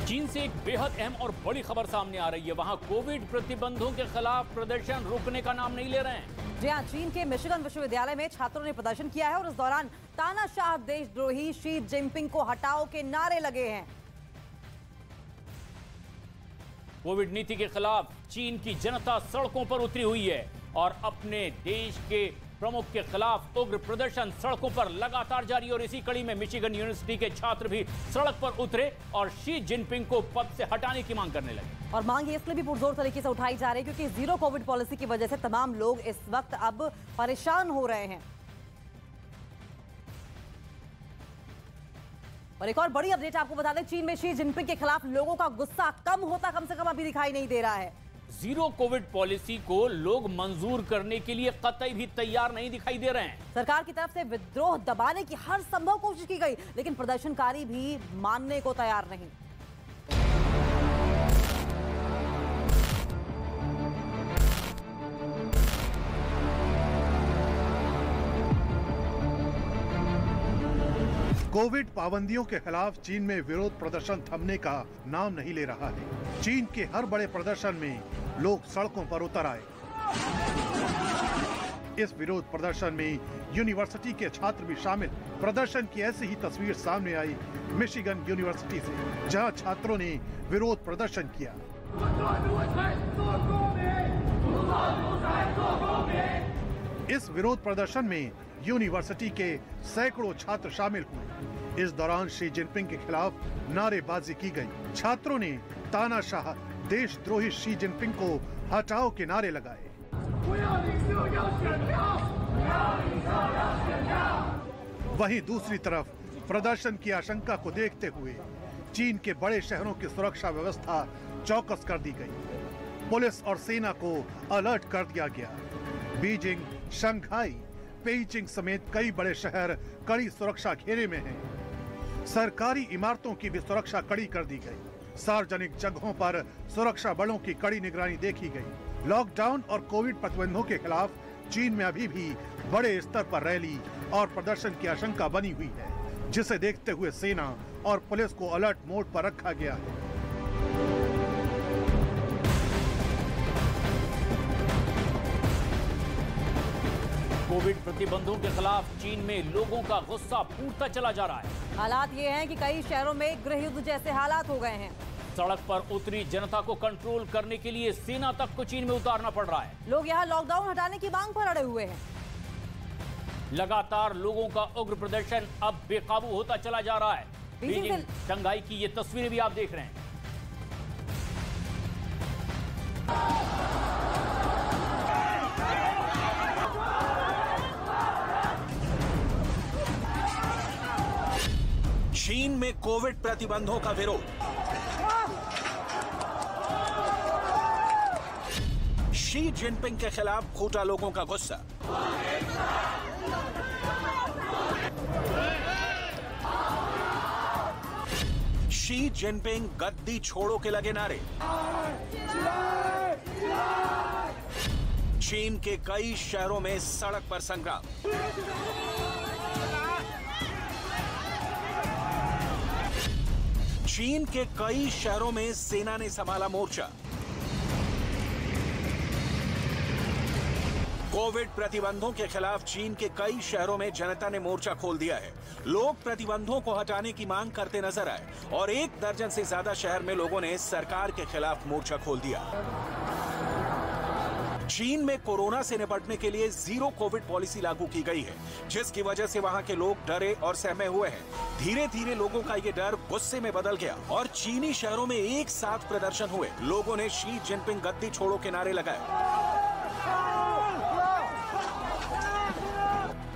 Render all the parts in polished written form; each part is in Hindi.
चीन से एक बेहद अहम और बड़ी खबर सामने आ रही है। वहां कोविड प्रतिबंधों के खिलाफ प्रदर्शन रुकने का नाम नहीं ले रहे हैं। जी हां, चीन के मिशिगन विश्वविद्यालय में छात्रों ने प्रदर्शन किया है और इस दौरान तानाशाह देशद्रोही शी जिनपिंग को हटाओ के नारे लगे हैं। कोविड नीति के खिलाफ चीन की जनता सड़कों पर उतरी हुई है और अपने देश के प्रमुख के खिलाफ उग्र प्रदर्शन सड़कों पर लगातार जारी। और इसी कड़ी में मिशिगन यूनिवर्सिटी के छात्र भी सड़क पर उतरे और शी जिनपिंग को पद से हटाने की मांग करने लगे। और मांग इसलिए भी पुरजोर तरीके से उठाई जा रही है क्योंकि जीरो कोविड पॉलिसी की वजह से तमाम लोग इस वक्त अब परेशान हो रहे हैं। और एक और बड़ी अपडेट आपको बता दें, चीन में शी जिनपिंग के खिलाफ लोगों का गुस्सा कम होता कम से कम अभी दिखाई नहीं दे रहा है। जीरो कोविड पॉलिसी को लोग मंजूर करने के लिए कतई भी तैयार नहीं दिखाई दे रहे हैं। सरकार की तरफ से विद्रोह दबाने की हर संभव कोशिश की गई, लेकिन प्रदर्शनकारी भी मानने को तैयार नहीं। कोविड पाबंदियों के खिलाफ चीन में विरोध प्रदर्शन थमने का नाम नहीं ले रहा है। चीन के हर बड़े प्रदर्शन में लोग सड़कों पर उतर आए। इस विरोध प्रदर्शन में यूनिवर्सिटी के छात्र भी शामिल। प्रदर्शन की ऐसी ही तस्वीर सामने आई मिशिगन यूनिवर्सिटी से, जहां छात्रों ने विरोध प्रदर्शन किया। इस विरोध प्रदर्शन में यूनिवर्सिटी के सैकड़ों छात्र शामिल हुए। इस दौरान शी जिनपिंग के खिलाफ नारेबाजी की गई। छात्रों ने तानाशाह देशद्रोही शी जिनपिंग को हटाओ के नारे लगाए। वहीं दूसरी तरफ प्रदर्शन की आशंका को देखते हुए चीन के बड़े शहरों की सुरक्षा व्यवस्था चौकस कर दी गई। पुलिस और सेना को अलर्ट कर दिया गया। बीजिंग, शंघाई, पेइचिंग समेत कई बड़े शहर कड़ी सुरक्षा घेरे में हैं। सरकारी इमारतों की भी सुरक्षा कड़ी कर दी गई। सार्वजनिक जगहों पर सुरक्षा बलों की कड़ी निगरानी देखी गई। लॉकडाउन और कोविड प्रतिबंधों के खिलाफ चीन में अभी भी बड़े स्तर पर रैली और प्रदर्शन की आशंका बनी हुई है, जिसे देखते हुए सेना और पुलिस को अलर्ट मोड पर रखा गया है। कोविड प्रतिबंधों के खिलाफ चीन में लोगों का गुस्सा फूटता चला जा रहा है। हालात ये हैं कि कई शहरों में गृह युद्ध जैसे हालात हो गए हैं। सड़क पर उतरी जनता को कंट्रोल करने के लिए सेना तक को चीन में उतारना पड़ रहा है। लोग यहाँ लॉकडाउन हटाने की मांग पर अड़े हुए हैं। लगातार लोगों का उग्र प्रदर्शन अब बेकाबू होता चला जा रहा है। बीजिंग, शंघाई की ये तस्वीरें भी आप देख रहे हैं। चीन में कोविड प्रतिबंधों का विरोध। शी जिनपिंग के खिलाफ फूटा लोगों का गुस्सा। शी जिनपिंग गद्दी छोड़ो के लगे नारे। चीन के कई शहरों में सड़क पर संग्राम। चीन के कई शहरों में सेना ने संभाला मोर्चा। कोविड प्रतिबंधों के खिलाफ चीन के कई शहरों में जनता ने मोर्चा खोल दिया है। लोग प्रतिबंधों को हटाने की मांग करते नजर आए और 1 दर्जन से ज्यादा शहर में लोगों ने सरकार के खिलाफ मोर्चा खोल दिया। चीन में कोरोना से निपटने के लिए जीरो कोविड पॉलिसी लागू की गई है, जिसकी वजह से वहां के लोग डरे और सहमे हुए हैं। धीरे धीरे लोगों का ये डर गुस्से में बदल गया और चीनी शहरों में एक साथ प्रदर्शन हुए। लोगों ने शी जिनपिंग गद्दी छोड़ो के नारे लगाए।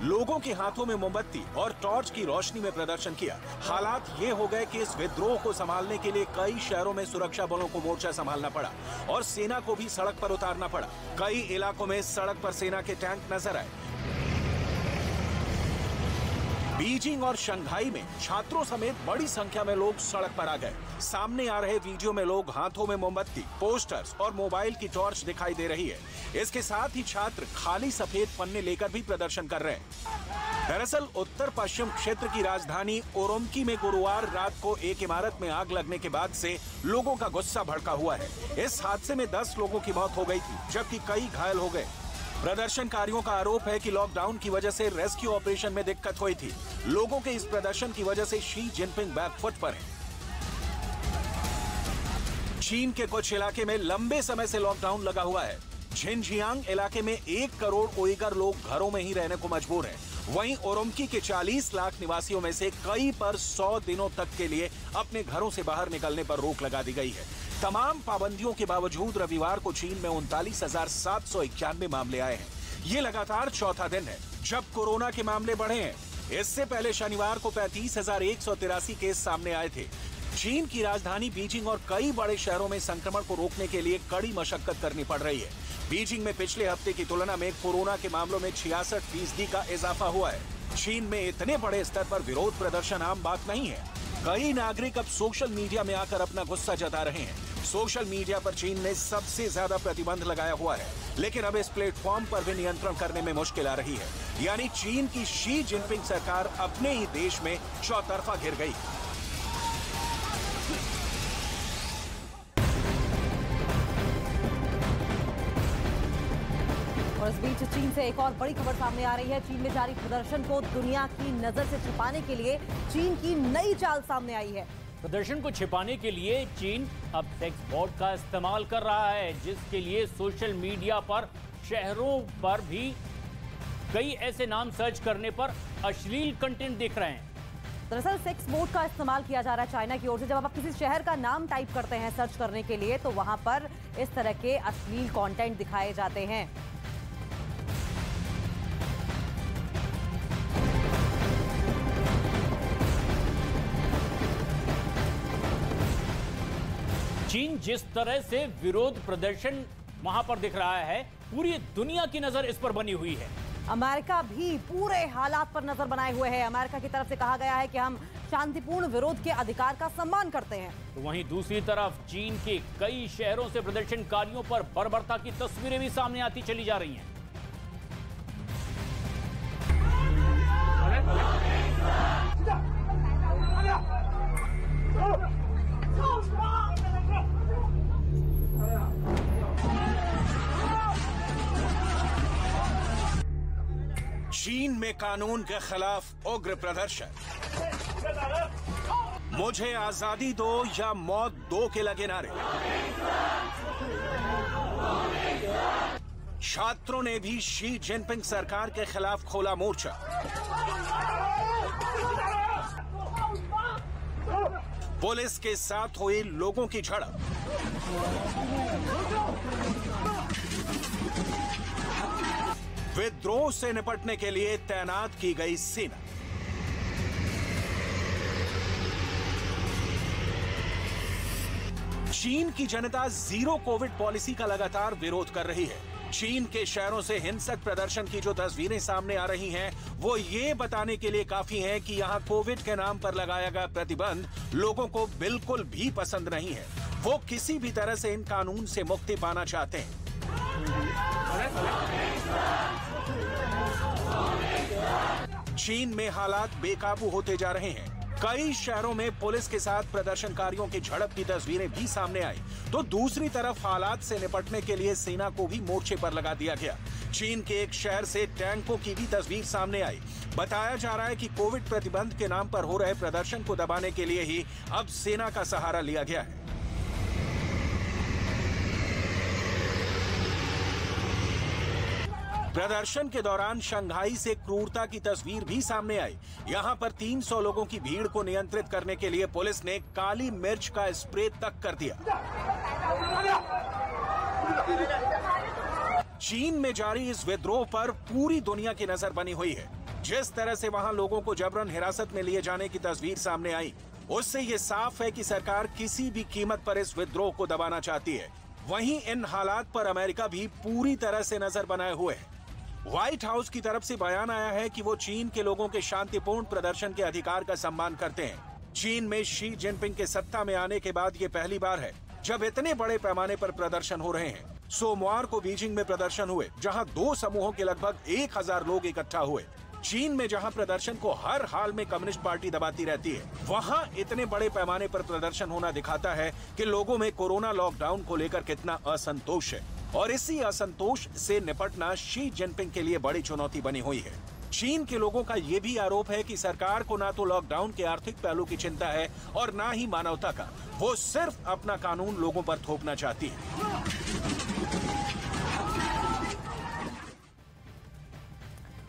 लोगों के हाथों में मोमबत्ती और टॉर्च की रोशनी में प्रदर्शन किया। हालात ये हो गए कि इस विद्रोह को संभालने के लिए कई शहरों में सुरक्षा बलों को मोर्चा संभालना पड़ा और सेना को भी सड़क पर उतारना पड़ा। कई इलाकों में सड़क पर सेना के टैंक नजर आए। बीजिंग और शंघाई में छात्रों समेत बड़ी संख्या में लोग सड़क पर आ गए। सामने आ रहे वीडियो में लोग हाथों में मोमबत्ती, पोस्टर्स और मोबाइल की टॉर्च दिखाई दे रही है। इसके साथ ही छात्र खाली सफेद पन्ने लेकर भी प्रदर्शन कर रहे हैं। दरअसल उत्तर पश्चिम क्षेत्र की राजधानी उरुम्की में गुरुवार रात को एक इमारत में आग लगने के बाद से लोगों का गुस्सा भड़का हुआ है। इस हादसे में 10 लोगों की मौत हो गई थी, जबकि कई घायल हो गए। प्रदर्शनकारियों का आरोप है कि लॉकडाउन की वजह से रेस्क्यू ऑपरेशन में दिक्कत हुई थी। लोगों के इस प्रदर्शन की वजह से शी जिनपिंग बैकफुट पर है। चीन के कुछ इलाके में लंबे समय से लॉकडाउन लगा हुआ है। झिनजियांग इलाके में 1 करोड़ उइगर लोग घरों में ही रहने को मजबूर हैं। वहीं उरुम्की के 40 लाख निवासियों में से कई पर 100 दिनों तक के लिए अपने घरों से बाहर निकलने पर रोक लगा दी गई है। तमाम पाबंदियों के बावजूद रविवार को चीन में 39,791 मामले आए हैं। ये लगातार चौथा दिन है जब कोरोना के मामले बढ़े हैं। इससे पहले शनिवार को 35,183 केस सामने आए थे। चीन की राजधानी बीजिंग और कई बड़े शहरों में संक्रमण को रोकने के लिए कड़ी मशक्कत करनी पड़ रही है। बीजिंग में पिछले हफ्ते की तुलना में कोरोना के मामलों में 66% का इजाफा हुआ है। चीन में इतने बड़े स्तर पर विरोध प्रदर्शन आम बात नहीं है। कई नागरिक अब सोशल मीडिया में आकर अपना गुस्सा जता रहे हैं। सोशल मीडिया पर चीन ने सबसे ज्यादा प्रतिबंध लगाया हुआ है, लेकिन अब इस प्लेटफॉर्म पर भी नियंत्रण करने में मुश्किल आ रही है। यानी चीन की शी जिनपिंग सरकार अपने ही देश में चौतरफा घिर गई। और इस बीच चीन से एक और बड़ी खबर सामने आ रही है। चीन में जारी प्रदर्शन को दुनिया की नजर से छिपाने के लिए चीन की नई चाल सामने आई है। प्रदर्शन को छिपाने के लिए चीन अब सेक्स बॉट का इस्तेमाल कर रहा है, जिसके लिए सोशल मीडिया पर शहरों पर भी कई ऐसे नाम सर्च करने पर अश्लील कंटेंट दिख रहे हैं। दरअसल सेक्स बोट का इस्तेमाल किया जा रहा है चाइना की ओर से। जब आप किसी शहर का नाम टाइप करते हैं सर्च करने के लिए, तो वहां पर इस तरह के अश्लील कंटेंट दिखाए जाते हैं। चीन जिस तरह से विरोध प्रदर्शन वहां पर दिख रहा है, पूरी दुनिया की नजर इस पर बनी हुई है। अमेरिका भी पूरे हालात पर नजर बनाए हुए है। अमेरिका की तरफ से कहा गया है कि हम शांतिपूर्ण विरोध के अधिकार का सम्मान करते हैं। तो वहीं दूसरी तरफ चीन के कई शहरों से प्रदर्शनकारियों पर बर्बरता की तस्वीरें भी सामने आती चली जा रही हैं। चीन में कानून के खिलाफ उग्र प्रदर्शन। मुझे आजादी दो या मौत दो के लगे नारे। छात्रों ने भी शी जिनपिंग सरकार के खिलाफ खोला मोर्चा। पुलिस के साथ हुई लोगों की झड़प। विद्रोह से निपटने के लिए तैनात की गई सेना। चीन की जनता जीरो कोविड पॉलिसी का लगातार विरोध कर रही है। चीन के शहरों से हिंसक प्रदर्शन की जो तस्वीरें सामने आ रही हैं, वो ये बताने के लिए काफी हैं कि यहाँ कोविड के नाम पर लगाया गया प्रतिबंध लोगों को बिल्कुल भी पसंद नहीं है। वो किसी भी तरह से इन कानून से मुक्ति पाना चाहते हैं। चीन में हालात बेकाबू होते जा रहे हैं। कई शहरों में पुलिस के साथ प्रदर्शनकारियों की झड़प की तस्वीरें भी सामने आई, तो दूसरी तरफ हालात से निपटने के लिए सेना को भी मोर्चे पर लगा दिया गया। चीन के एक शहर से टैंकों की भी तस्वीर सामने आई। बताया जा रहा है कि कोविड प्रतिबंध के नाम पर हो रहे प्रदर्शन को दबाने के लिए ही अब सेना का सहारा लिया गया है। प्रदर्शन के दौरान शंघाई से क्रूरता की तस्वीर भी सामने आई। यहां पर 300 लोगों की भीड़ को नियंत्रित करने के लिए पुलिस ने काली मिर्च का स्प्रे तक कर दिया। चीन में जारी इस विद्रोह पर पूरी दुनिया की नजर बनी हुई है। जिस तरह से वहां लोगों को जबरन हिरासत में लिए जाने की तस्वीर सामने आई, उससे ये साफ है कि सरकार किसी भी कीमत पर इस विद्रोह को दबाना चाहती है। वहीं इन हालात पर अमेरिका भी पूरी तरह से नजर बनाए हुए है। व्हाइट हाउस की तरफ से बयान आया है कि वो चीन के लोगों के शांतिपूर्ण प्रदर्शन के अधिकार का सम्मान करते हैं। चीन में शी जिनपिंग के सत्ता में आने के बाद ये पहली बार है जब इतने बड़े पैमाने पर प्रदर्शन हो रहे हैं। सोमवार को बीजिंग में प्रदर्शन हुए, जहां दो समूहों के लगभग 1000 लोग इकट्ठा हुए। चीन में जहां प्रदर्शन को हर हाल में कम्युनिस्ट पार्टी दबाती रहती है, वहां इतने बड़े पैमाने पर प्रदर्शन होना दिखाता है कि लोगों में कोरोना लॉकडाउन को लेकर कितना असंतोष है और इसी असंतोष से निपटना शी जिनपिंग के लिए बड़ी चुनौती बनी हुई है। चीन के लोगों का ये भी आरोप है कि सरकार को ना तो लॉकडाउन के आर्थिक पहलू की चिंता है और ना ही मानवता का। वो सिर्फ अपना कानून लोगों पर थोपना चाहती है।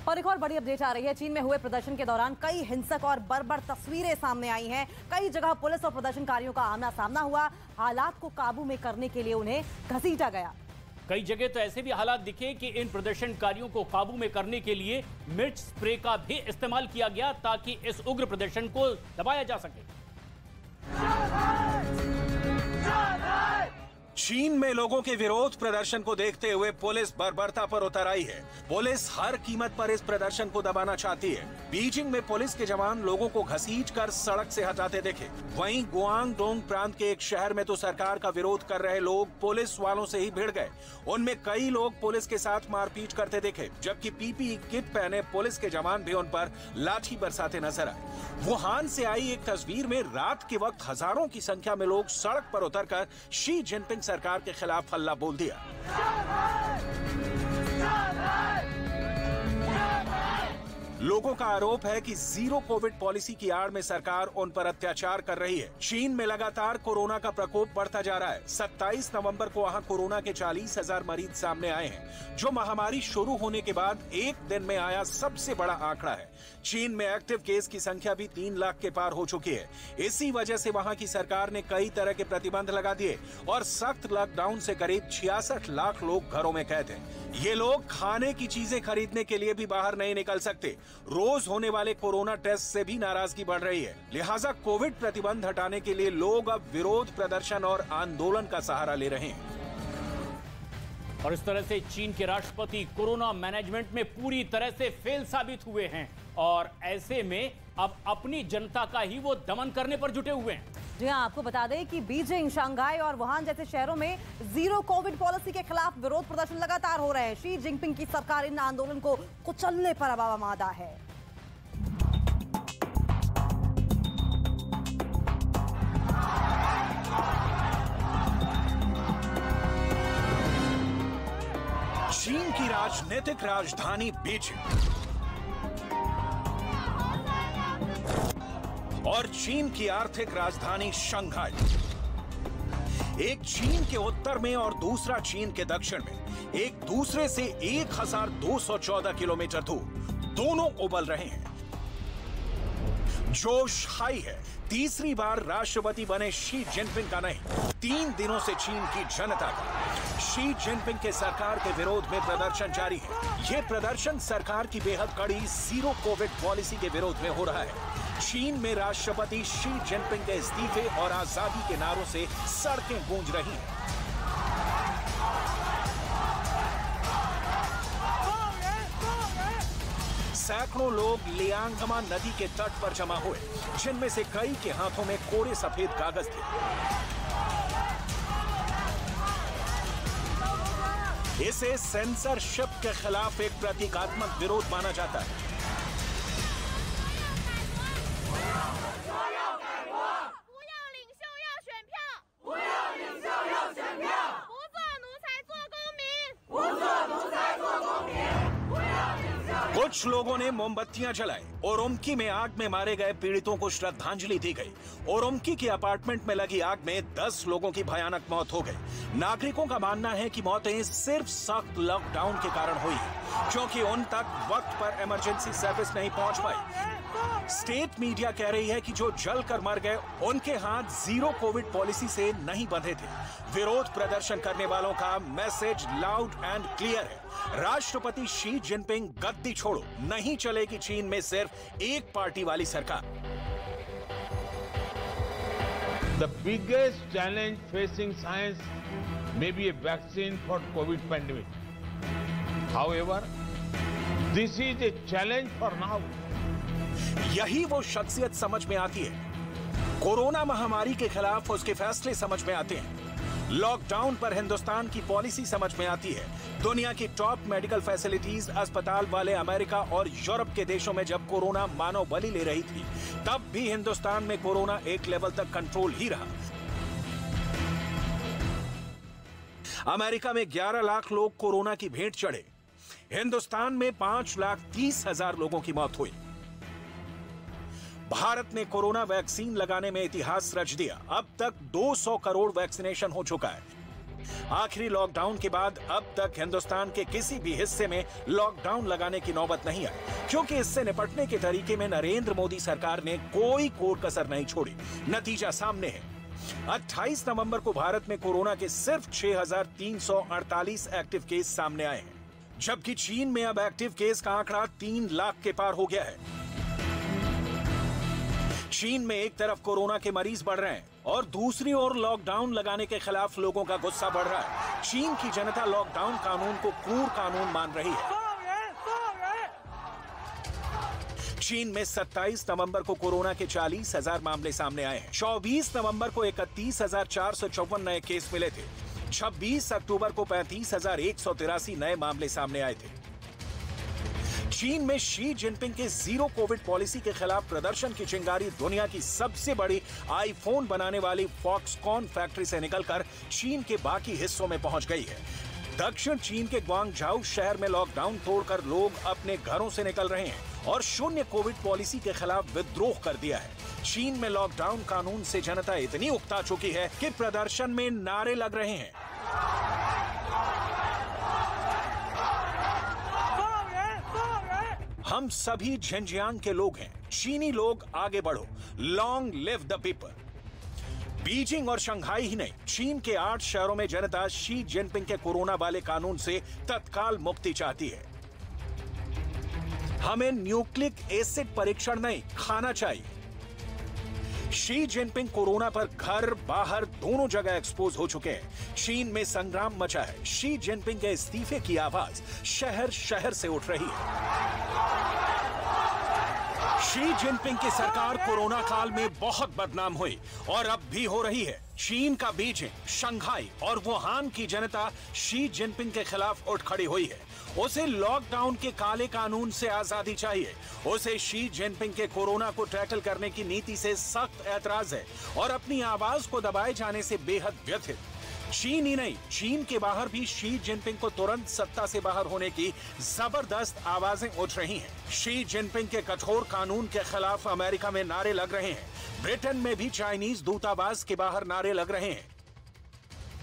और एक और बड़ी अपडेट आ रही है। चीन में हुए प्रदर्शन के दौरान कई हिंसक और बर्बर तस्वीरें सामने आई हैं। कई जगह पुलिस और प्रदर्शनकारियों का आमना सामना हुआ। हालात को काबू में करने के लिए उन्हें घसीटा गया। कई जगह तो ऐसे भी हालात दिखे कि इन प्रदर्शनकारियों को काबू में करने के लिए मिर्च स्प्रे का भी इस्तेमाल किया गया ताकि इस उग्र प्रदर्शन को दबाया जा सके। चीन में लोगों के विरोध प्रदर्शन को देखते हुए पुलिस बर्बरता पर उतर आई है। पुलिस हर कीमत पर इस प्रदर्शन को दबाना चाहती है। बीजिंग में पुलिस के जवान लोगों को घसीटकर सड़क से हटाते देखे। वहीं गुआंगडोंग प्रांत के एक शहर में तो सरकार का विरोध कर रहे लोग पुलिस वालों से ही भिड़ गए। उनमें कई लोग पुलिस के साथ मारपीट करते देखे, जबकि पीपीई किट पहने पुलिस के जवान भी उन पर लाठी बरसाते नजर आए। वुहान से आई एक तस्वीर में रात के वक्त हजारों की संख्या में लोग सड़क पर उतरकर शी जिनपिंग सरकार के खिलाफ हल्ला बोल दिया। लोगों का आरोप है कि जीरो कोविड पॉलिसी की आड़ में सरकार उन पर अत्याचार कर रही है। चीन में लगातार कोरोना का प्रकोप बढ़ता जा रहा है। 27 नवंबर को वहां कोरोना के 40,000 मरीज सामने आए हैं, जो महामारी शुरू होने के बाद एक दिन में आया सबसे बड़ा आंकड़ा है। चीन में एक्टिव केस की संख्या भी 3 लाख के पार हो चुकी है। इसी वजह से वहां की सरकार ने कई तरह के प्रतिबंध लगा दिए और सख्त लॉकडाउन से करीब 66 लाख लोग घरों में कैद हैं। ये लोग खाने की चीजें खरीदने के लिए भी बाहर नहीं निकल सकते। रोज होने वाले कोरोना टेस्ट से भी नाराजगी बढ़ रही है। लिहाजा कोविड प्रतिबंध हटाने के लिए लोग अब विरोध प्रदर्शन और आंदोलन का सहारा ले रहे हैं। और इस तरह से चीन के राष्ट्रपति कोरोना मैनेजमेंट में पूरी तरह से फेल साबित हुए हैं और ऐसे में अब अपनी जनता का ही वो दमन करने पर जुटे हुए हैं। जी हाँ, आपको बता दें कि बीजिंग, शंघाई और वुहान जैसे शहरों में जीरो कोविड पॉलिसी के खिलाफ विरोध प्रदर्शन लगातार हो रहे हैं। शी जिनपिंग की सरकार इन आंदोलन को कुचलने पर अब आमादा है। चीन की राजनीतिक राजधानी बीजिंग और चीन की आर्थिक राजधानी शंघाई, एक चीन के उत्तर में और दूसरा चीन के दक्षिण में, एक दूसरे से 1214 किलोमीटर दूर, दोनों उबल रहे हैं। जोश हाई है। तीसरी बार राष्ट्रपति बने शी जिनपिंग का नहीं, 3 दिनों से चीन की जनता का शी जिनपिंग के सरकार के विरोध में प्रदर्शन जारी है। यह प्रदर्शन सरकार की बेहद कड़ी जीरो कोविड पॉलिसी के विरोध में हो रहा है। चीन में राष्ट्रपति शी जिनपिंग के इस्तीफे और आजादी के नारों से सड़कें गूंज रही हैं। सैकड़ों लोग लियांगमा नदी के तट पर जमा हुए, जिनमें से कई के हाथों में कोरे सफेद कागज थे। इसे सेंसरशिप के खिलाफ एक प्रतीकात्मक विरोध माना जाता है। कुछ लोगों ने मोमबत्तियां जलाई। ओरुम्की में आग में मारे गए पीड़ितों को श्रद्धांजलि दी गई। ओरुम्की के अपार्टमेंट में लगी आग में 10 लोगों की भयानक मौत हो गई। नागरिकों का मानना है कि मौतें सिर्फ सख्त लॉकडाउन के कारण हुई, क्योंकि उन तक वक्त पर इमरजेंसी सर्विस नहीं पहुंच पाई। स्टेट मीडिया कह रही है कि जो जलकर मर गए उनके हाथ जीरो कोविड पॉलिसी से नहीं बंधे थे। विरोध प्रदर्शन करने वालों का मैसेज लाउड एंड क्लियर है। राष्ट्रपति शी जिनपिंग गद्दी छोड़ो, नहीं चलेगी चीन में सिर्फ एक पार्टी वाली सरकार। The biggest challenge facing science may be a vaccine for COVID pandemic. However, this is a challenge for now. यही वो शख्सियत समझ में आती है। कोरोना महामारी के खिलाफ उसके फैसले समझ में आते हैं। लॉकडाउन पर हिंदुस्तान की पॉलिसी समझ में आती है। दुनिया की टॉप मेडिकल फैसिलिटीज, अस्पताल वाले अमेरिका और यूरोप के देशों में जब कोरोना मानव बलि ले रही थी, तब भी हिंदुस्तान में कोरोना एक लेवल तक कंट्रोल ही रहा। अमेरिका में 11 लाख लोग कोरोना की भेंट चढ़े। हिंदुस्तान में 5,30,000 लोगों की मौत हुई। भारत ने कोरोना वैक्सीन लगाने में इतिहास रच दिया। अब तक 200 करोड़ वैक्सीनेशन हो चुका है। आखिरी लॉकडाउन के बाद अब तक हिंदुस्तान के किसी भी हिस्से में लॉकडाउन लगाने की नौबत नहीं आई, क्योंकि इससे निपटने के तरीके में नरेंद्र मोदी सरकार ने कोई कोर कसर नहीं छोड़ी। नतीजा सामने है। 28 नवंबर को भारत में कोरोना के सिर्फ 6,348 एक्टिव केस सामने आए हैं, जबकि चीन में अब एक्टिव केस का आंकड़ा 3 लाख के पार हो गया है। चीन में एक तरफ कोरोना के मरीज बढ़ रहे हैं और दूसरी ओर लॉकडाउन लगाने के खिलाफ लोगों का गुस्सा बढ़ रहा है। चीन की जनता लॉकडाउन कानून को क्रूर कानून मान रही है। चीन में 27 नवंबर को कोरोना के 40,000 मामले सामने आए हैं। 24 नवंबर को 31,454 नए केस मिले थे। 26 अक्टूबर को 35,183 नए मामले सामने आए थे। चीन में शी जिनपिंग के जीरो कोविड पॉलिसी के खिलाफ प्रदर्शन की चिंगारी दुनिया की सबसे बड़ी आईफोन बनाने वाली फॉक्सकॉन फैक्ट्री से निकलकर चीन के बाकी हिस्सों में पहुंच गई है। दक्षिण चीन के ग्वांगझाऊ शहर में लॉकडाउन तोड़कर लोग अपने घरों से निकल रहे हैं और शून्य कोविड पॉलिसी के खिलाफ विद्रोह कर दिया है। चीन में लॉकडाउन कानून से जनता इतनी उकता चुकी है कि प्रदर्शन में नारे लग रहे हैं। हम सभी झिंजियांग के लोग हैं। चीनी लोग आगे बढ़ो। Long live the people. Beijing और शंघाई ही नहीं, चीन के 8 शहरों में जनता शी जिनपिंग के कोरोना वाले कानून से तत्काल मुक्ति चाहती है। हमें न्यूक्लिक एसिड परीक्षण नहीं, खाना चाहिए। शी जिनपिंग कोरोना पर घर बाहर दोनों जगह एक्सपोज हो चुके हैं। चीन में संग्राम मचा है। शी जिनपिंग के इस्तीफे की आवाज शहर शहर से उठ रही है। शी जिनपिंग की सरकार कोरोना काल में बहुत बदनाम हुई और अब भी हो रही है। चीन का बीजिंग, शंघाई और वुहान की जनता शी जिनपिंग के खिलाफ उठ खड़ी हुई है। उसे लॉकडाउन के काले कानून से आजादी चाहिए। उसे शी जिनपिंग के कोरोना को टैकल करने की नीति से सख्त ऐतराज है और अपनी आवाज को दबाए जाने से बेहद व्यथित। चीन ही नहीं, चीन के बाहर भी शी जिनपिंग को तुरंत सत्ता से बाहर होने की जबरदस्त आवाजें उठ रही हैं। शी जिनपिंग के कठोर कानून के खिलाफ अमेरिका में नारे लग रहे हैं। ब्रिटेन में भी चाइनीज दूतावास के बाहर नारे लग रहे हैं।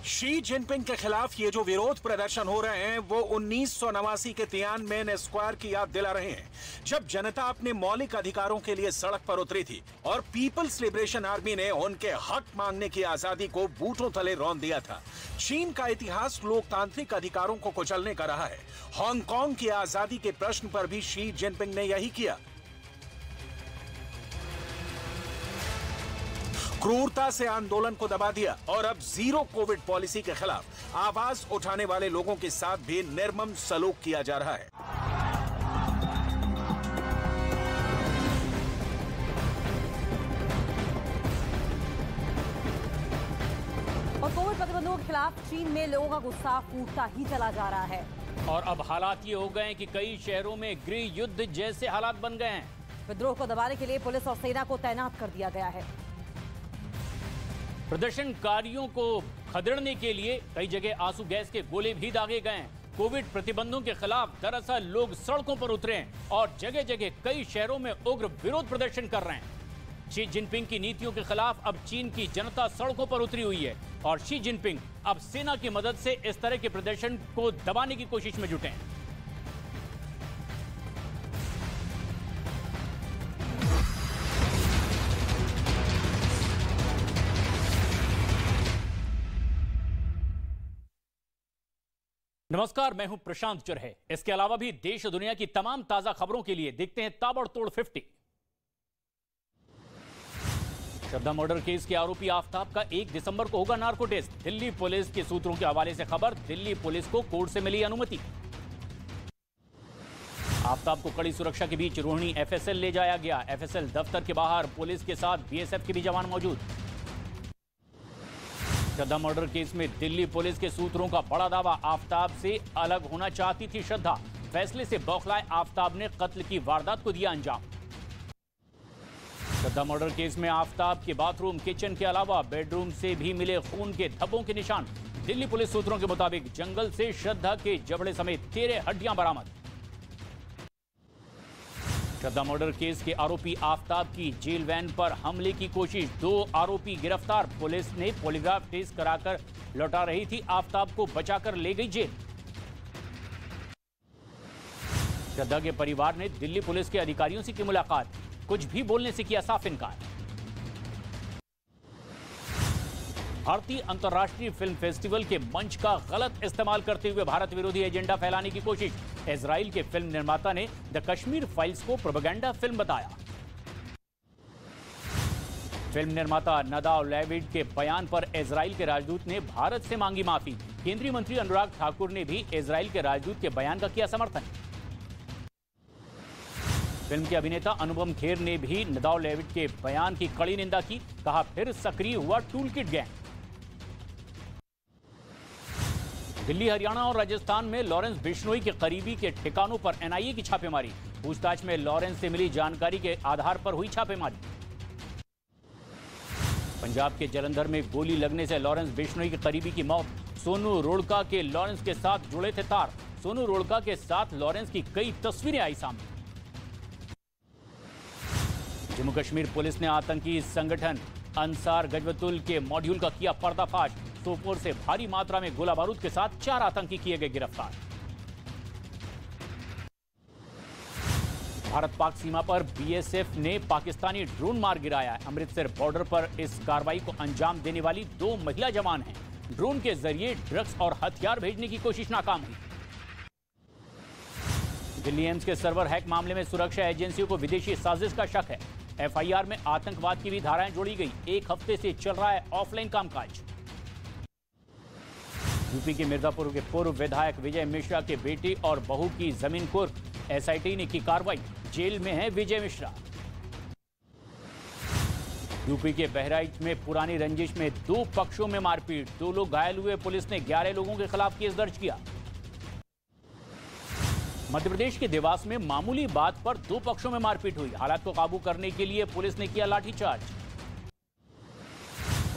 शी जिनपिंग के खिलाफ ये जो विरोध प्रदर्शन हो रहे हैं वो 1989 के तियानमेन स्क्वायर की याद दिला रहे हैं, जब जनता अपने मौलिक अधिकारों के लिए सड़क पर उतरी थी और पीपल्स लिबरेशन आर्मी ने उनके हक मांगने की आजादी को बूटों तले रौंद दिया था। चीन का इतिहास लोकतांत्रिक अधिकारों को कुचलने का रहा है। हांगकांग की आजादी के प्रश्न पर भी शी जिनपिंग ने यही किया। क्रूरता से आंदोलन को दबा दिया और अब जीरो कोविड पॉलिसी के खिलाफ आवाज उठाने वाले लोगों के साथ भी निर्मम सलूक किया जा रहा है। और कोविड प्रतिबंधों के खिलाफ चीन में लोगों का गुस्सा फूटता ही चला जा रहा है। और अब हालात ये हो गए हैं कि कई शहरों में गृह युद्ध जैसे हालात बन गए हैं। विद्रोह को दबाने के लिए पुलिस और सेना को तैनात कर दिया गया है। प्रदर्शनकारियों को खदेड़ने के लिए कई जगह आंसू गैस के गोले भी दागे गए हैं। कोविड प्रतिबंधों के खिलाफ दरअसल लोग सड़कों पर उतरे हैं और जगह जगह कई शहरों में उग्र विरोध प्रदर्शन कर रहे हैं। शी जिनपिंग की नीतियों के खिलाफ अब चीन की जनता सड़कों पर उतरी हुई है और शी जिनपिंग अब सेना की मदद से इस तरह के प्रदर्शन को दबाने की कोशिश में जुटे हैं। नमस्कार, मैं हूं प्रशांत चुरहे। इसके अलावा भी देश और दुनिया की तमाम ताजा खबरों के लिए देखते हैं ताबड़तोड़ 50। श्रद्धा मर्डर केस के आरोपी आफताब का 1 दिसंबर को होगा नार्को टेस्ट। दिल्ली पुलिस के सूत्रों के हवाले से खबर, दिल्ली पुलिस को कोर्ट से मिली अनुमति। आफताब को कड़ी सुरक्षा के बीच रोहिणी एफएसएल ले जाया गया। एफएसएल दफ्तर के बाहर पुलिस के साथ बीएसएफ के भी जवान मौजूद। श्रद्धा मर्डर केस में दिल्ली पुलिस के सूत्रों का बड़ा दावा, आफताब से अलग होना चाहती थी श्रद्धा। फैसले से बौखलाए आफताब ने कत्ल की वारदात को दिया अंजाम। श्रद्धा मर्डर केस में आफताब के बाथरूम, किचन के अलावा बेडरूम से भी मिले खून के धब्बों के निशान। दिल्ली पुलिस सूत्रों के मुताबिक जंगल से श्रद्धा के जबड़े समेत 13 हड्डियां बरामद। श्रद्धा मर्डर केस के आरोपी आफताब की जेल वैन पर हमले की कोशिश, 2 आरोपी गिरफ्तार। पुलिस ने पॉलीग्राफ टेस्ट कराकर लौटा रही थी, आफताब को बचाकर ले गई जेल। श्रद्धा के परिवार ने दिल्ली पुलिस के अधिकारियों से की मुलाकात, कुछ भी बोलने से किया साफ इनकार। भारतीय अंतर्राष्ट्रीय फिल्म फेस्टिवल के मंच का गलत इस्तेमाल करते हुए भारत विरोधी एजेंडा फैलाने की कोशिश। इजराइल के फिल्म निर्माता ने द कश्मीर फाइल्स को प्रोपेगेंडा फिल्म बताया। फिल्म निर्माता नदाव लेविड के बयान पर इजराइल के राजदूत ने भारत से मांगी माफी। केंद्रीय मंत्री अनुराग ठाकुर ने भी इजराइल के राजदूत के बयान का किया समर्थन। फिल्म के अभिनेता अनुपम खेर ने भी नदाव लेविड के बयान की कड़ी निंदा की, कहा फिर सक्रिय हुआ टूलकिट गैंग। दिल्ली, हरियाणा और राजस्थान में लॉरेंस बिश्नोई के करीबी के ठिकानों पर एनआईए की छापेमारी। पूछताछ में लॉरेंस से मिली जानकारी के आधार पर हुई छापेमारी। पंजाब के जलंधर में गोली लगने से लॉरेंस बिश्नोई के करीबी की मौत। सोनू रोड़का के लॉरेंस के साथ जुड़े थे तार। सोनू रोड़का के साथ लॉरेंस की कई तस्वीरें आई सामने। जम्मू कश्मीर पुलिस ने आतंकी संगठन अंसार गजवतुल के मॉड्यूल का किया पर्दाफाश। सोपोर से भारी मात्रा में गोला बारूद के साथ 4 आतंकी किए गए गिरफ्तार। भारत पाक सीमा पर बीएसएफ ने पाकिस्तानी ड्रोन मार गिराया है। अमृतसर बॉर्डर पर इस कार्रवाई को अंजाम देने वाली 2 महिला जवान हैं। ड्रोन के जरिए ड्रग्स और हथियार भेजने की कोशिश नाकाम हुई। दिल्ली एम्स के सर्वर हैक मामले में सुरक्षा एजेंसियों को विदेशी साजिश का शक है। एफआईआर में आतंकवाद की भी धाराएं जोड़ी गई। 1 हफ्ते से चल रहा है ऑफलाइन कामकाज। यूपी के मिर्जापुर के पूर्व विधायक विजय मिश्रा के बेटे और बहू की जमीन कुर्क, एसआईटी ने की कार्रवाई। जेल में है विजय मिश्रा। यूपी के बहराइच में पुरानी रंजिश में 2 पक्षों में मारपीट, 2 लोग घायल हुए। पुलिस ने 11 लोगों के खिलाफ केस दर्ज किया। मध्य प्रदेश के देवास में मामूली बात पर 2 पक्षों में मारपीट हुई। हालात को काबू करने के लिए पुलिस ने किया लाठीचार्ज।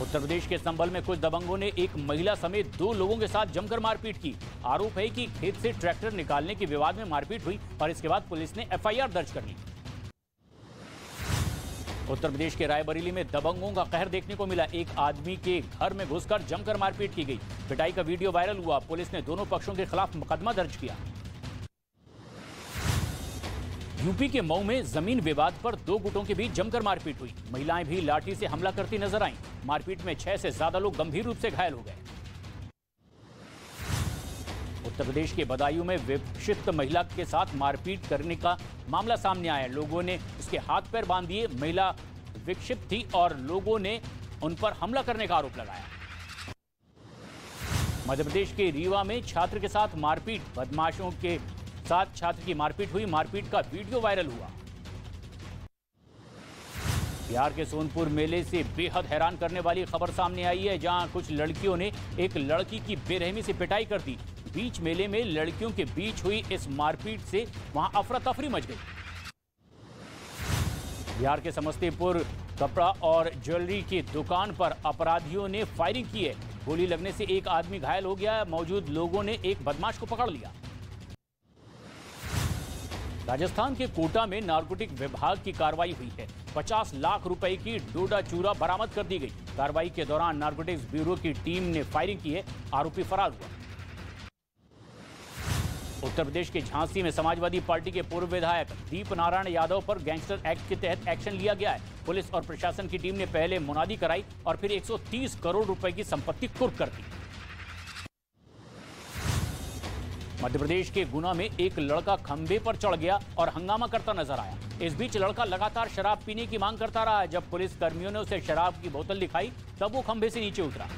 उत्तर प्रदेश के संभल में कुछ दबंगों ने एक महिला समेत 2 लोगों के साथ जमकर मारपीट की। आरोप है कि खेत से ट्रैक्टर निकालने के विवाद में मारपीट हुई और इसके बाद पुलिस ने एफआईआर दर्ज कर ली। उत्तर प्रदेश के रायबरेली में दबंगों का कहर देखने को मिला। एक आदमी के घर में घुसकर जमकर मारपीट की गई। पिटाई का वीडियो वायरल हुआ। पुलिस ने दोनों पक्षों के खिलाफ मुकदमा दर्ज किया। यूपी के मऊ में जमीन विवाद पर 2 गुटों के बीच जमकर मारपीट हुई। महिलाएं भी लाठी से हमला करती नजर आईं। मारपीट में 6 से ज्यादा लोग गंभीर रूप से घायल हो गए। उत्तर प्रदेश के बदायूं में विक्षिप्त महिला के साथ मारपीट करने का मामला सामने आया। लोगों ने उसके हाथ पैर बांध दिए। महिला विक्षिप्त थी और लोगों ने उन पर हमला करने का आरोप लगाया। मध्य प्रदेश के रीवा में छात्र के साथ मारपीट, बदमाशों के साथ छात्र की मारपीट हुई। मारपीट का वीडियो वायरल हुआ। बिहार के सोनपुर मेले से बेहद हैरान करने वाली खबर सामने आई है, जहां कुछ लड़कियों ने एक लड़की की बेरहमी से पिटाई कर दी। बीच मेले में लड़कियों के बीच हुई इस मारपीट से वहां अफरा तफरी मच गई। बिहार के समस्तीपुर कपड़ा और ज्वेलरी की दुकान पर अपराधियों ने फायरिंग की है। गोली लगने से एक आदमी घायल हो गया। मौजूद लोगों ने एक बदमाश को पकड़ लिया। राजस्थान के कोटा में नारकोटिक विभाग की कार्रवाई हुई है। 50 लाख रुपए की डोडा चूरा बरामद कर दी गई। कार्रवाई के दौरान नारकोटिक्स ब्यूरो की टीम ने फायरिंग की है। आरोपी फरार हुआ। उत्तर प्रदेश के झांसी में समाजवादी पार्टी के पूर्व विधायक दीप नारायण यादव पर गैंगस्टर एक्ट के तहत एक्शन लिया गया है। पुलिस और प्रशासन की टीम ने पहले मुनादी कराई और फिर 130 करोड़ रुपए की संपत्ति कुर्क कर दी। मध्य प्रदेश के गुना में एक लड़का खंभे पर चढ़ गया और हंगामा करता नजर आया। इस बीच लड़का लगातार शराब पीने की मांग करता रहा। जब पुलिस कर्मियों ने उसे शराब की बोतल दिखाई तब वो खंभे से नीचे उतरा।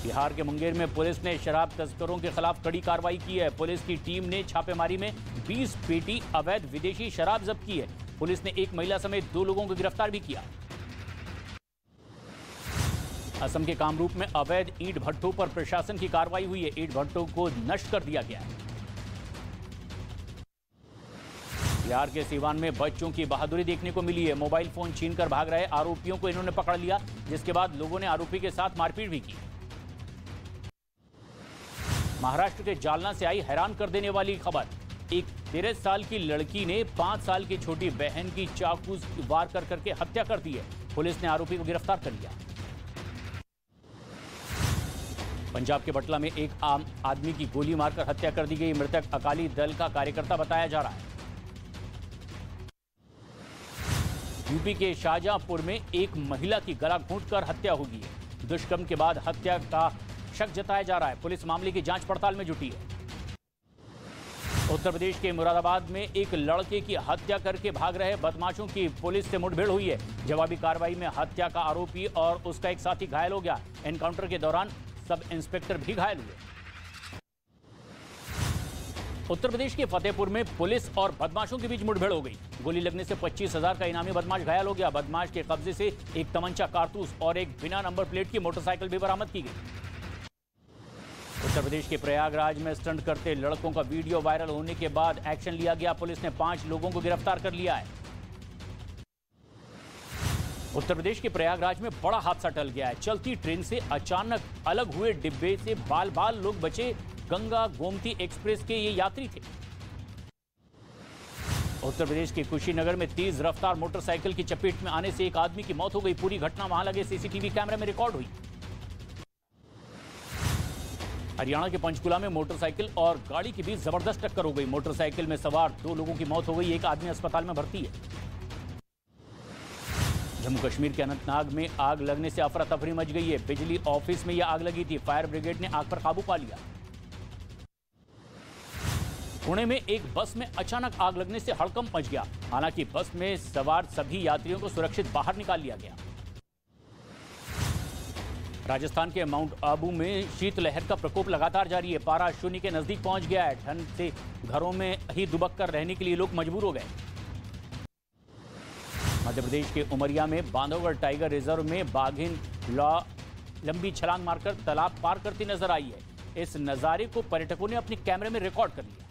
बिहार के मुंगेर में पुलिस ने शराब तस्करों के खिलाफ कड़ी कार्रवाई की है। पुलिस की टीम ने छापेमारी में 20 पेटी अवैध विदेशी शराब जब्त की है। पुलिस ने एक महिला समेत 2 लोगों को गिरफ्तार भी किया। असम के कामरूप में अवैध ईंट भट्ठों पर प्रशासन की कार्रवाई हुई है। ईंट भट्ठों को नष्ट कर दिया गया है। बिहार के सीवान में बच्चों की बहादुरी देखने को मिली है। मोबाइल फोन छीनकर भाग रहे आरोपियों को इन्होंने पकड़ लिया, जिसके बाद लोगों ने आरोपी के साथ मारपीट भी की। महाराष्ट्र के जालना से आई हैरान कर देने वाली खबर। एक 13 साल की लड़की ने 5 साल की छोटी बहन की चाकू वार कर करके हत्या कर दी है। पुलिस ने आरोपी को गिरफ्तार कर लिया। पंजाब के बटला में एक आम आदमी की गोली मारकर हत्या कर दी गई। मृतक अकाली दल का कार्यकर्ता बताया जा रहा है। यूपी के शाहजहांपुर में एक महिला की गला घोंटकर हत्या हो गई है। दुष्कर्म के बाद हत्या का शक जताया जा रहा है। पुलिस मामले की जांच पड़ताल में जुटी है। उत्तर प्रदेश के मुरादाबाद में एक लड़के की हत्या करके भाग रहे बदमाशों की पुलिस से मुठभेड़ हुई है। जवाबी कार्रवाई में हत्या का आरोपी और उसका एक साथी घायल हो गया। एनकाउंटर के दौरान सब इंस्पेक्टर भी घायल हुए। उत्तर प्रदेश के फतेहपुर में पुलिस और बदमाशों के बीच मुठभेड़ हो गई। गोली लगने से 25,000 का इनामी बदमाश घायल हो गया। बदमाश के कब्जे से एक तमंचा, कारतूस और एक बिना नंबर प्लेट की मोटरसाइकिल भी बरामद की गई। उत्तर प्रदेश के प्रयागराज में स्टंट करते लड़कों का वीडियो वायरल होने के बाद एक्शन लिया गया। पुलिस ने 5 लोगों को गिरफ्तार कर लिया है। उत्तर प्रदेश के प्रयागराज में बड़ा हादसा टल गया है। चलती ट्रेन से अचानक अलग हुए डिब्बे से बाल बाल लोग बचे। गंगा गोमती एक्सप्रेस के ये यात्री थे। उत्तर प्रदेश के कुशीनगर में तेज रफ्तार मोटरसाइकिल की चपेट में आने से एक आदमी की मौत हो गई। पूरी घटना वहां लगे सीसीटीवी कैमरे में रिकॉर्ड हुई। हरियाणा के पंचकुला में मोटरसाइकिल और गाड़ी के बीच जबरदस्त टक्कर हो गई। मोटरसाइकिल में सवार 2 लोगों की मौत हो गई। एक आदमी अस्पताल में भर्ती है। जम्मू कश्मीर के अनंतनाग में आग लगने से अफरा तफरी मच गई है। बिजली ऑफिस में यह आग लगी थी। फायर ब्रिगेड ने आग पर काबू पा लिया। पुणे में एक बस में अचानक आग लगने से हड़कंप मच गया। हालांकि बस में सवार सभी यात्रियों को सुरक्षित बाहर निकाल लिया गया। राजस्थान के माउंट आबू में शीतलहर का प्रकोप लगातार जारी है। पारा शून्य के नजदीक पहुंच गया है। ठंड से घरों में ही दुबक कर रहने के लिए लोग मजबूर हो गए। मध्य प्रदेश के उमरिया में बांधवगढ़ टाइगर रिजर्व में बाघिन लंबी छलांग मारकर तालाब पार करती नजर आई है। इस नजारे को पर्यटकों ने अपने कैमरे में रिकॉर्ड कर लिया।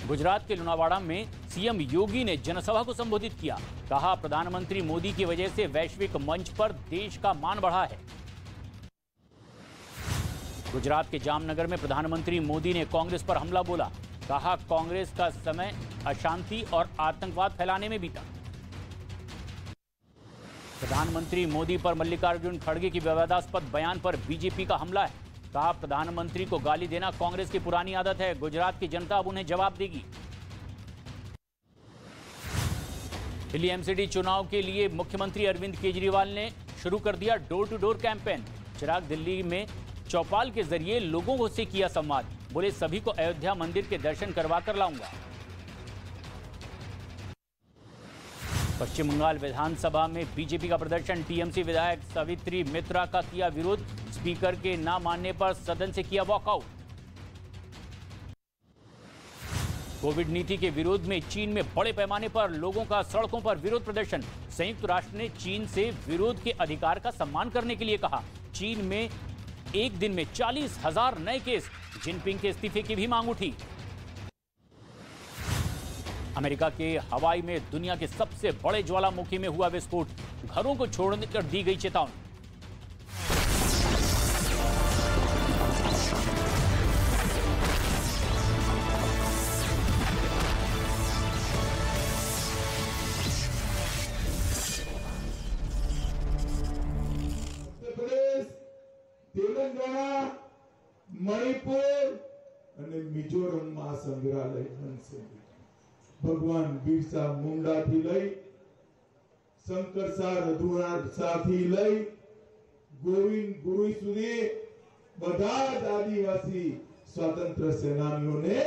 गुजरात के लुणावाड़ा में सीएम योगी ने जनसभा को संबोधित किया। कहा, प्रधानमंत्री मोदी की वजह से वैश्विक मंच पर देश का मान बढ़ा है। गुजरात के जामनगर में प्रधानमंत्री मोदी ने कांग्रेस पर हमला बोला। कहा, कांग्रेस का समय अशांति और आतंकवाद फैलाने में बीता। प्रधानमंत्री मोदी पर मल्लिकार्जुन खड़गे की विवादास्पद बयान पर बीजेपी का हमला है। कहा, प्रधानमंत्री को गाली देना कांग्रेस की पुरानी आदत है। गुजरात की जनता अब उन्हें जवाब देगी। दिल्ली एमसीडी चुनाव के लिए मुख्यमंत्री अरविंद केजरीवाल ने शुरू कर दिया डोर टू डोर कैंपेन। चिराग दिल्ली में चौपाल के जरिए लोगों से किया संवाद। बोले, सभी को अयोध्या मंदिर के दर्शन करवा कर लाऊंगा। पश्चिम बंगाल विधानसभा में बीजेपी का प्रदर्शन। टीएमसी विधायक सावित्री मित्रा का किया विरोध। स्पीकर के ना मानने पर सदन से किया वॉकआउट। कोविड नीति के विरोध में चीन में बड़े पैमाने पर लोगों का सड़कों पर विरोध प्रदर्शन। संयुक्त राष्ट्र ने चीन से विरोध के अधिकार का सम्मान करने के लिए कहा। चीन में एक दिन में 40,000 नए केस। जिनपिंग के इस्तीफे की भी मांग उठी। अमेरिका के हवाई में दुनिया के सबसे बड़े ज्वालामुखी में हुआ विस्फोट। घरों को छोड़ने कर दी गई चेतावनी। तेलंगाना, मणिपुर અને મિઝોરમમાં સંગ્રહાલય બનશે। ભગવાન બિરસા મુંડાથી લઈ શંકરસા રઘુનાથથી લઈ ગોવિંદ ગુરુ સુધી બધા જ આદિવાસી સ્વાતંત્ર્ય સેનાનીઓને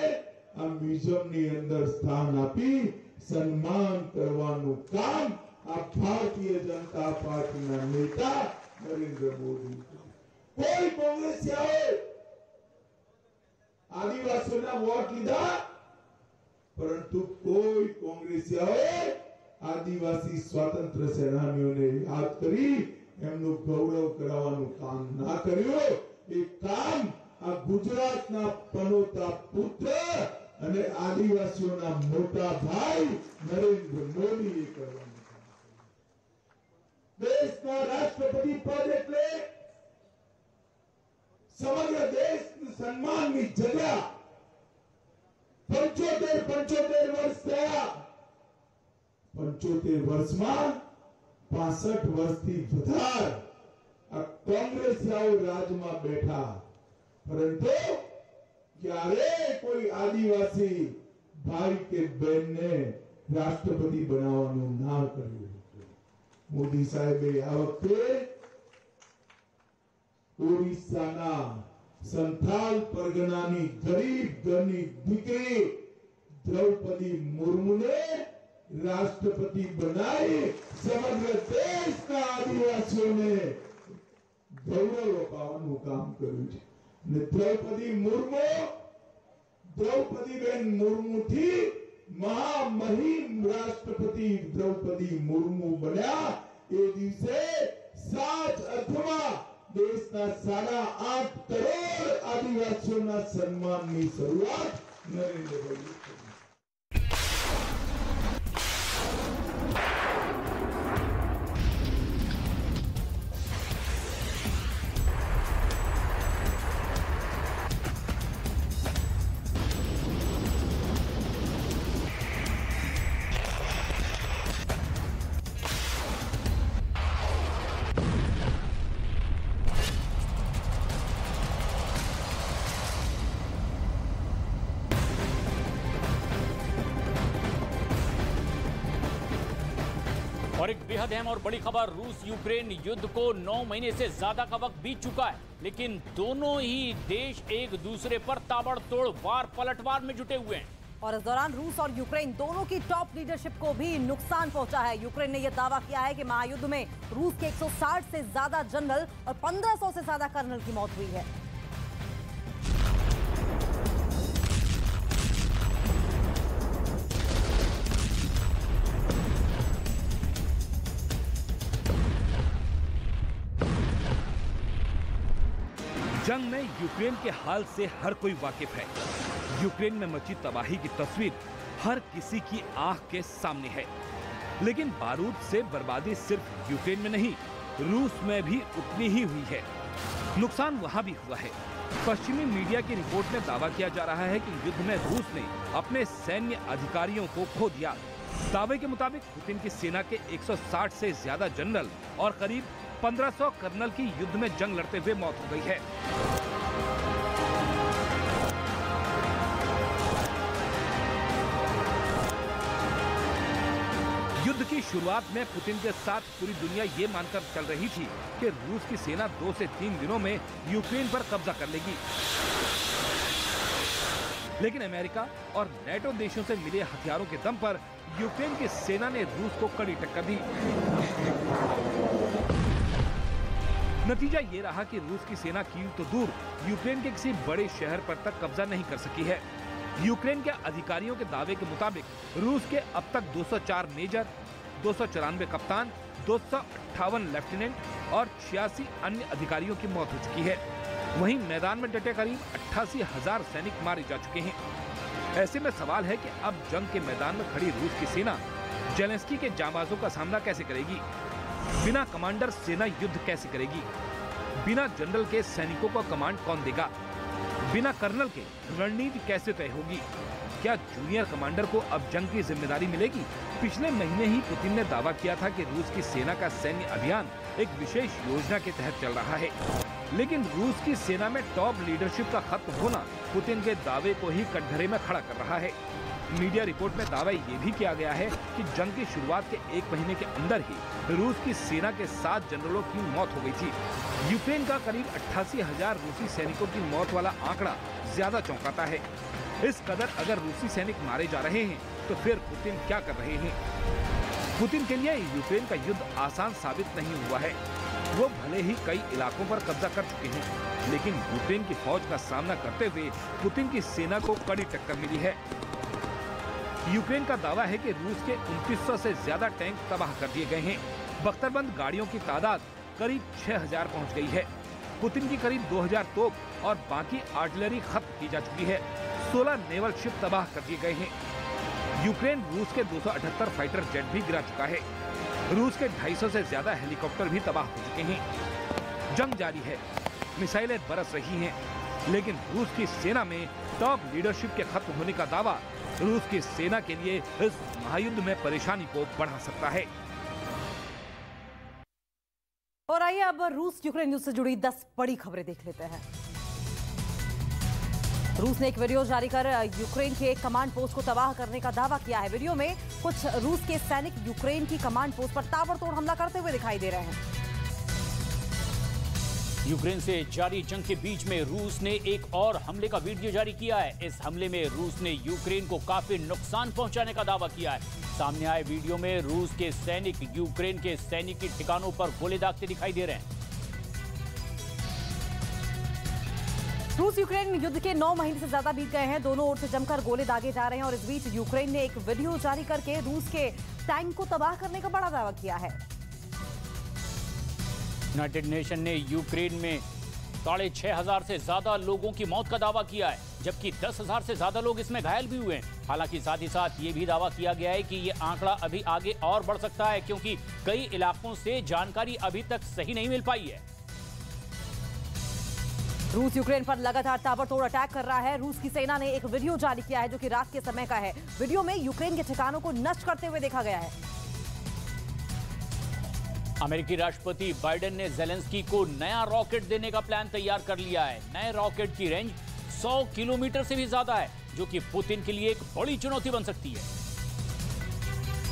આ મ્યુઝિયમની અંદર સ્થાન આપી સન્માન કરવાનું કામ આ ભારતીય જનતા પાર્ટીના નેતા નરેન્દ્ર મોદી। કોઈ કોંગ્રેસિયાએ આદિવાસીઓના વોટ લીધા, પરંતુ કોઈ કોંગ્રેસિયાએ આદિવાસી સ્વાતંત્ર્ય સેનાનીઓને યાદ કરી એમનું ગૌરવ કરાવવાનું કામ ના કર્યું. એ કામ આ ગુજરાતના પનોતા પુત્ર અને આદિવાસીઓના મોટા ભાઈ નરેન્દ્ર મોદીએ કરવાનું કામ કર્યું. દેશના રાષ્ટ્રપતિ પદ એટલે સમગ્ર દેશનું સન્માનની જગ્યા. 75 વર્ષ થયા. 75 વર્ષમાં 65 વર્ષથી વધારે આ કોંગ્રેસીઓ રાજમાં બેઠા, પરંતુ ક્યારે કોઈ આદિવાસી ભાઈ કે બહેનને રાષ્ટ્રપતિ બનાવવાનું ના કર્યું. મોદી સાહેબે આ વખતે ઓરિસ્સાના સંથાલ પરગનાની ગરીબ ઘરની દીકરી દ્રૌપદી મુર્મુને રાષ્ટ્રપતિ બનાવી સમગ્ર દેશના આદિવાસીઓને ગૌરવ અપાવવાનું કામ કર્યું છે. અને દ્રૌપદીબેન મુર્મુથી મહામહિમ રાષ્ટ્રપતિ દ્રૌપદી મુર્મુ બન્યા. એ દિવસે સાચ અર્થમાં દેશના 8.5 કરોડ આદિવાસીઓના સન્માનની શરૂઆત નરેન્દ્રભાઈએ કરી. और एक बेहद अहम और बड़ी खबर, रूस यूक्रेन युद्ध को 9 महीने से ज्यादा का वक्त बीत चुका है, लेकिन दोनों ही देश एक दूसरे पर ताबड़तोड़ वार पलटवार में जुटे हुए हैं. और इस दौरान रूस और यूक्रेन दोनों की टॉप लीडरशिप को भी नुकसान पहुंचा है. यूक्रेन ने यह दावा किया है कि महायुद्ध में रूस के 160 से ज्यादा जनरल और 1500 से ज्यादा कर्नल की मौत हुई है. जंग में यूक्रेन के हाल से हर कोई वाकिफ है. यूक्रेन में मची तबाही की तस्वीर हर किसी की आंख के सामने है. लेकिन बारूद से बर्बादी सिर्फ यूक्रेन में नहीं, रूस में भी उतनी ही हुई है. नुकसान वहां भी हुआ है. पश्चिमी मीडिया की रिपोर्ट में दावा किया जा रहा है कि युद्ध में रूस ने अपने सैन्य अधिकारियों को खो दिया. दावे के मुताबिक पुतिन की सेना के 160 से ज्यादा जनरल और करीब 1500 कर्नल की युद्ध में जंग लड़ते हुए मौत हो गई है. युद्ध की शुरुआत में पुतिन के साथ पूरी दुनिया ये मानकर चल रही थी कि रूस की सेना 2 से 3 दिनों में यूक्रेन पर कब्जा कर लेगी. लेकिन अमेरिका और नेटो देशों से मिले हथियारों के दम पर यूक्रेन की सेना ने रूस को कड़ी टक्कर दी. नतीजा ये रहा कि रूस की सेना कीव तो दूर यूक्रेन के किसी बड़े शहर पर तक कब्जा नहीं कर सकी है. यूक्रेन के अधिकारियों के दावे के मुताबिक रूस के अब तक 204 मेजर, 294 कप्तान, 258 लेफ्टिनेंट और 86 अन्य अधिकारियों की मौत हो चुकी है. वहीं मैदान में डटे करीब 88,000 सैनिक मारे जा चुके हैं. ऐसे में सवाल है कि अब जंग के मैदान में खड़ी रूस की सेना जेलेंस्की के जांबाजों का सामना कैसे करेगी. बिना कमांडर सेना युद्ध कैसे करेगी. बिना जनरल के सैनिकों को कमांड कौन देगा. बिना कर्नल के रणनीति कैसे तय होगी. क्या जूनियर कमांडर को अब जंग की जिम्मेदारी मिलेगी. पिछले महीने ही पुतिन ने दावा किया था कि रूस की सेना का सैन्य अभियान एक विशेष योजना के तहत चल रहा है. लेकिन रूस की सेना में टॉप लीडरशिप का खत्म होना पुतिन के दावे को ही कटघरे में खड़ा कर रहा है. मीडिया रिपोर्ट में दावा ये भी किया गया है कि जंग की शुरुआत के 1 महीने के अंदर ही रूस की सेना के 7 जनरलों की मौत हो गई थी. यूक्रेन का करीब 88,000 रूसी सैनिकों की मौत वाला आंकड़ा ज्यादा चौंकाता है. इस कदर अगर रूसी सैनिक मारे जा रहे हैं तो फिर पुतिन क्या कर रहे हैं. पुतिन के लिए यूक्रेन का युद्ध आसान साबित नहीं हुआ है. वो भले ही कई इलाकों पर कब्जा कर चुके हैं, लेकिन यूक्रेन की फौज का सामना करते हुए पुतिन की सेना को कड़ी टक्कर मिली है. यूक्रेन का दावा है कि रूस के 2900 से ज्यादा टैंक तबाह कर दिए गए हैं। बख्तरबंद गाड़ियों की तादाद करीब 6000 पहुंच गई है। पुतिन की करीब 2000 तोप और बाकी आर्टिलरी खत्म की जा चुकी है। 16 नेवल शिप तबाह कर दिए गए हैं। यूक्रेन रूस के 278 फाइटर जेट भी गिरा चुका है। रूस के 250 से ज्यादा हेलीकॉप्टर भी तबाह हो चुके हैं। जंग जारी है, मिसाइलें बरस रही हैं, लेकिन रूस की सेना में टॉप लीडरशिप के खत्म होने का दावा रूस की सेना के लिए इस महायुद्ध में परेशानी को बढ़ा सकता है। और आइए अब रूस यूक्रेन युद्ध से जुड़ी 10 बड़ी खबरें देख लेते हैं। रूस ने एक वीडियो जारी कर यूक्रेन के कमांड पोस्ट को तबाह करने का दावा किया है। वीडियो में कुछ रूस के सैनिक यूक्रेन की कमांड पोस्ट पर ताबड़तोड़ हमला करते हुए दिखाई दे रहे हैं। यूक्रेन से जारी जंग के बीच में रूस ने एक और हमले का वीडियो जारी किया है। इस हमले में रूस ने यूक्रेन को काफी नुकसान पहुंचाने का दावा किया है। सामने आए वीडियो में रूस के सैनिक यूक्रेन के सैनिकी ठिकानों पर गोले दागते दिखाई दे रहे हैं। रूस यूक्रेन युद्ध के 9 महीने से ज्यादा बीत गए हैं। दोनों ओर से जमकर गोले दागे जा रहे हैं और इस बीच यूक्रेन ने एक वीडियो जारी करके रूस के टैंक को तबाह करने का बड़ा दावा किया है। यूनाइटेड नेशन ने यूक्रेन में 6500 से ज्यादा लोगों की मौत का दावा किया है, जबकि 10,000 से ज्यादा लोग इसमें घायल भी हुए हैं। हालांकि साथ ही साथ ये भी दावा किया गया है कि ये आंकड़ा अभी आगे और बढ़ सकता है, क्योंकि कई इलाकों से जानकारी अभी तक सही नहीं मिल पाई है। रूस यूक्रेन पर लगातार ताबड़तोड़ अटैक कर रहा है। रूस की सेना ने एक वीडियो जारी किया है जो कि रात के समय का है। वीडियो में यूक्रेन के ठिकानों को नष्ट करते हुए देखा गया है। अमेरिकी राष्ट्रपति बाइडेन ने ज़ेलेंस्की को नया रॉकेट देने का प्लान तैयार कर लिया है। नए रॉकेट की रेंज 100 किलोमीटर से भी ज्यादा है, जो कि पुतिन के लिए एक बड़ी चुनौती बन सकती है।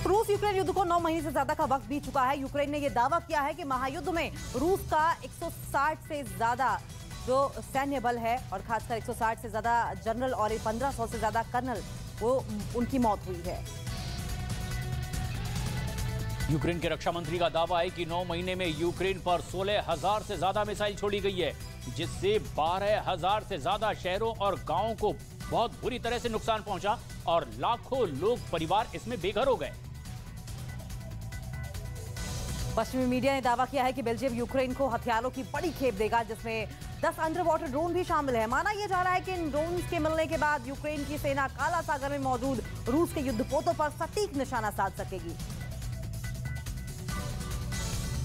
रूस यूक्रेन युद्ध को 9 महीने से ज्यादा का वक्त बीत चुका है। यूक्रेन ने यह दावा किया है कि महायुद्ध में रूस का 160 से ज्यादा जो सैन्य बल है और खासकर 160 से ज्यादा जनरल और 1500 से ज्यादा कर्नल वो उनकी मौत हुई है। यूक्रेन के रक्षा मंत्री का दावा है कि 9 महीने में यूक्रेन पर 16,000 से ज्यादा मिसाइल छोड़ी गई है, जिससे 12,000 से ज्यादा शहरों और गांवों को बहुत बुरी तरह से नुकसान पहुंचा और लाखों लोग परिवार इसमें बेघर हो गए। पश्चिमी मीडिया ने दावा किया है कि बेल्जियम यूक्रेन को हथियारों की बड़ी खेप देगा, जिसमें 10 अंडर वाटर ड्रोन भी शामिल है। माना यह जा रहा है कि इन ड्रोन के मिलने के बाद यूक्रेन की सेना काला सागर में मौजूद रूस के युद्धपोतों पर सटीक निशाना साध सकेगी।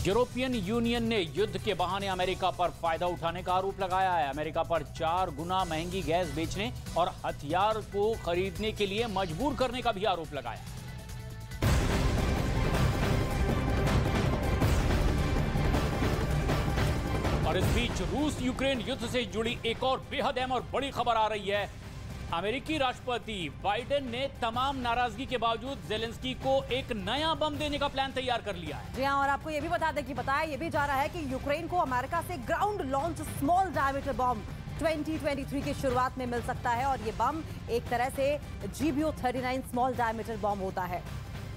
यूरोपियन यूनियन ने युद्ध के बहाने अमेरिका पर फायदा उठाने का आरोप लगाया है। अमेरिका पर 4 गुना महंगी गैस बेचने और हथियार को खरीदने के लिए मजबूर करने का भी आरोप लगाया। और इस बीच रूस यूक्रेन युद्ध से जुड़ी एक और बेहद अहम और बड़ी खबर आ रही है। अमेरिकी राष्ट्रपति बाइडेन ने तमाम नाराजगी के बावजूद ज़ेलेंस्की को एक नया बम देने का प्लान तैयार कर लिया है। जी हां, और आपको यह भी बता दें कि बताया यह भी जा रहा है कि यूक्रेन को अमेरिका से ग्राउंड लॉन्च स्मॉल डायमीटर बम 2023 की शुरुआत में मिल सकता है और ये बम एक तरह से GBU-39 स्मॉल डायमीटर बम होता है।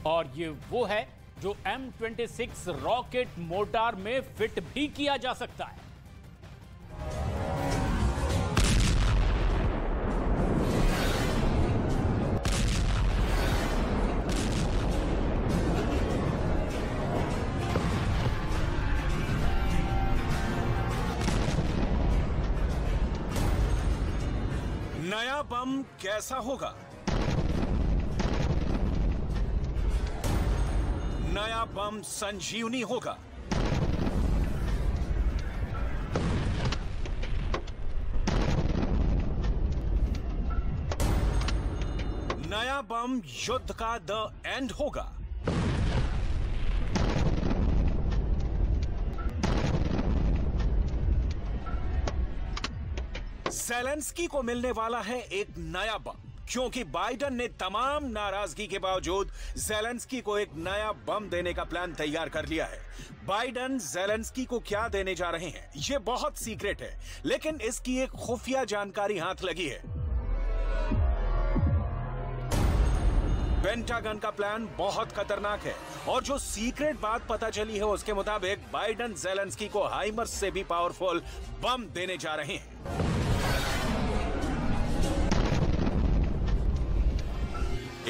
और ये वो है जो M26 रॉकेट मोटार में फिट भी किया जा सकता है। नया बम कैसा होगा? नया बम संजीवनी होगा। नया बम युद्ध का द एंड होगा। ज़ेलेंस्की को मिलने वाला है एक नया बम, क्योंकि बाइडेन ने तमाम नाराजगी के बावजूद ज़ेलेंस्की को एक नया बम देने का प्लान तैयार कर लिया है। बाइडेन ज़ेलेंस्की को क्या देने जा रहे हैं यह बहुत सीक्रेट है, लेकिन इसकी एक खुफिया जानकारी हाथ लगी है। पेंटागन का प्लान बहुत खतरनाक है और जो सीक्रेट बात पता चली है उसके मुताबिक बाइडेन ज़ेलेंस्की को हाइमर्स से भी पावरफुल बम देने जा रहे हैं।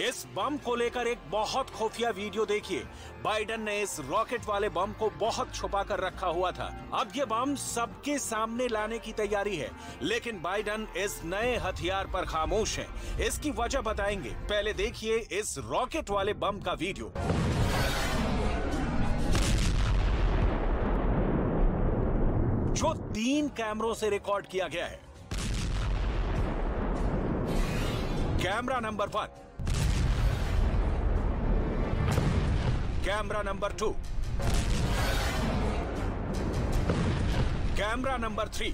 इस बम को लेकर एक बहुत खुफिया वीडियो देखिए। बाइडेन ने इस रॉकेट वाले बम को बहुत छुपा कर रखा हुआ था। अब ये बम सबके सामने लाने की तैयारी है, लेकिन बाइडेन इस नए हथियार पर खामोश है। इसकी वजह बताएंगे। पहले देखिए इस रॉकेट वाले बम का वीडियो। जो 3 कैमरों से रिकॉर्ड किया गया है। Camera number 1, camera number 2, camera number 3,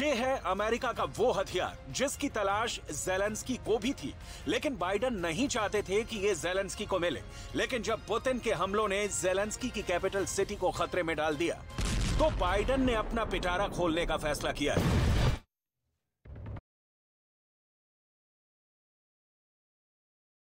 ये है अमेरिका का वो हथियार जिसकी तलाश ज़ेलेंस्की को भी थी, लेकिन बाइडेन नहीं चाहते थे कि ये ज़ेलेंस्की को मिले। लेकिन जब पुतिन के हमलों ने ज़ेलेंस्की की कैपिटल सिटी को खतरे में डाल दिया, तो बाइडेन ने अपना पिटारा खोलने का फैसला किया है।